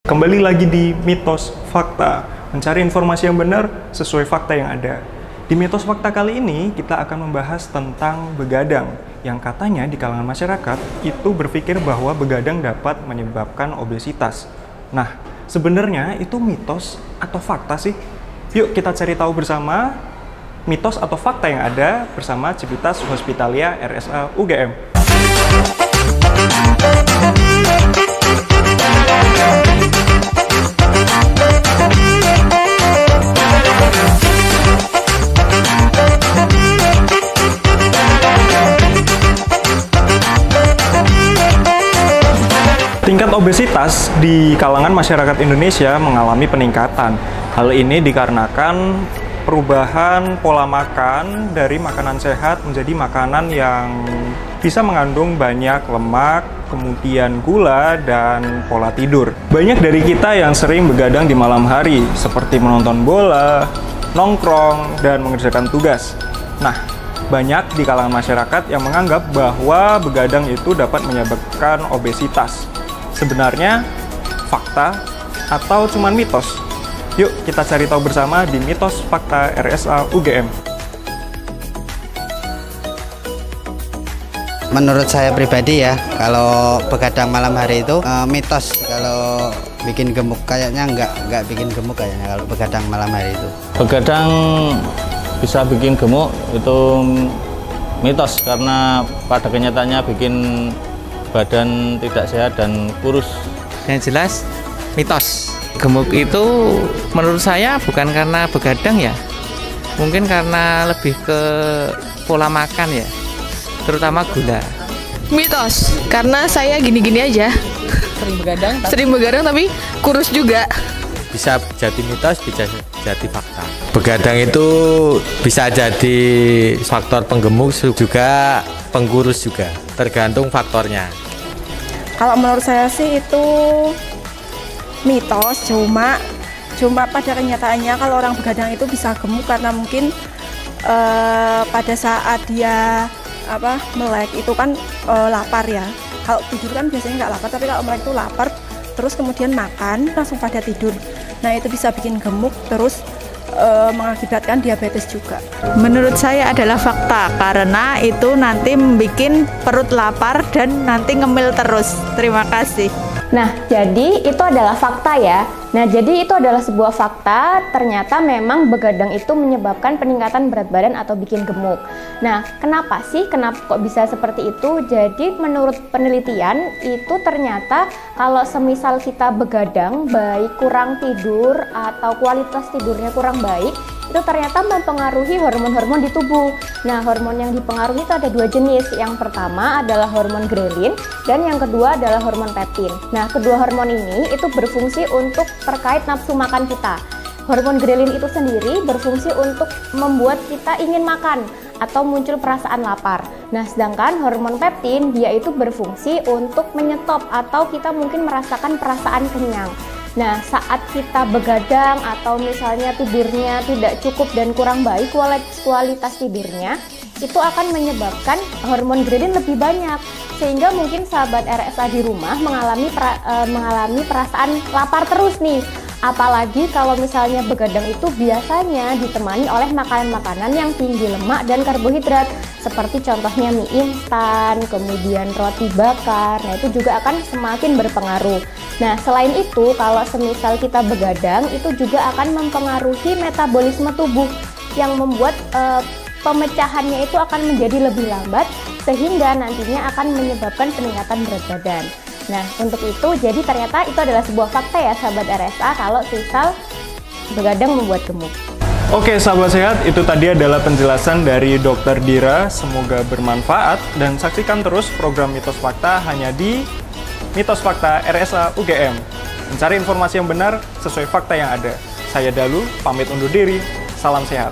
Kembali lagi di Mitos Fakta, mencari informasi yang benar sesuai fakta yang ada. Di Mitos Fakta kali ini, kita akan membahas tentang begadang, yang katanya di kalangan masyarakat itu berpikir bahwa begadang dapat menyebabkan obesitas. Nah, sebenarnya itu mitos atau fakta sih? Yuk kita cari tahu bersama mitos atau fakta yang ada bersama Civitas Hospitalia RSA UGM. Tingkat obesitas di kalangan masyarakat Indonesia mengalami peningkatan. Hal ini dikarenakan perubahan pola makan dari makanan sehat menjadi makanan yang bisa mengandung banyak lemak, kemudian gula, dan pola tidur. Banyak dari kita yang sering begadang di malam hari, seperti menonton bola, nongkrong, dan mengerjakan tugas. Nah, banyak di kalangan masyarakat yang menganggap bahwa begadang itu dapat menyebabkan obesitas. Sebenarnya fakta atau cuman mitos? Yuk kita cari tahu bersama di Mitos Fakta RSA UGM. Menurut saya pribadi ya, kalau begadang malam hari itu mitos. Kalau bikin gemuk kayaknya nggak bikin gemuk kayaknya kalau begadang malam hari itu. Begadang bisa bikin gemuk itu mitos, karena pada kenyataannya bikin badan tidak sehat dan kurus. Yang jelas mitos. Gemuk itu menurut saya bukan karena begadang ya, mungkin karena lebih ke pola makan ya, terutama gula. Mitos, karena saya gini-gini aja. Sering begadang tapi kurus juga. Bisa jadi mitos, bisa jadi fakta. Begadang itu bisa jadi faktor penggemuk juga pengkurus juga, tergantung faktornya. Kalau menurut saya sih itu mitos, cuma pada kenyataannya kalau orang begadang itu bisa gemuk karena mungkin pada saat dia melek itu kan lapar ya. Kalau tidur kan biasanya nggak lapar, tapi kalau melek itu lapar terus kemudian makan langsung pada tidur. Nah itu bisa bikin gemuk terus mengakibatkan diabetes juga. Menurut saya adalah fakta, karena itu nanti membuat perut lapar dan nanti ngemil terus. Terima kasih. Nah, jadi itu adalah fakta ya. Nah, jadi itu adalah sebuah fakta, ternyata memang begadang itu menyebabkan peningkatan berat badan atau bikin gemuk. Nah, kenapa sih? Kenapa kok bisa seperti itu? Jadi menurut penelitian itu ternyata kalau semisal kita begadang, baik kurang tidur atau kualitas tidurnya kurang baik, itu ternyata mempengaruhi hormon-hormon di tubuh. Nah, hormon yang dipengaruhi itu ada dua jenis. Yang pertama adalah hormon grelin dan yang kedua adalah hormon peptin. Nah, kedua hormon ini itu berfungsi untuk terkait nafsu makan kita. Hormon grelin itu sendiri berfungsi untuk membuat kita ingin makan atau muncul perasaan lapar. Nah, sedangkan hormon peptin dia itu berfungsi untuk menyetop atau kita mungkin merasakan perasaan kenyang. Nah, saat kita begadang atau misalnya tidurnya tidak cukup dan kurang baik kualitas tidurnya, itu akan menyebabkan hormon grelin lebih banyak, sehingga mungkin sahabat RSA di rumah mengalami perasaan lapar terus nih. Apalagi kalau misalnya begadang itu biasanya ditemani oleh makanan-makanan yang tinggi lemak dan karbohidrat, seperti contohnya mie instan, kemudian roti bakar. Nah, itu juga akan semakin berpengaruh. Nah, selain itu, kalau semisal kita begadang, itu juga akan mempengaruhi metabolisme tubuh yang membuat pemecahannya itu akan menjadi lebih lambat, sehingga nantinya akan menyebabkan peningkatan berat badan. Nah, untuk itu, jadi ternyata itu adalah sebuah fakta ya, sahabat RSA, kalau misal begadang membuat gemuk. Oke, sahabat sehat, itu tadi adalah penjelasan dari Dr. Dira. Semoga bermanfaat dan saksikan terus program Mitos Fakta hanya di Mitos Fakta RSA UGM. Mencari informasi yang benar sesuai fakta yang ada. Saya Dalu, pamit undur diri. Salam sehat.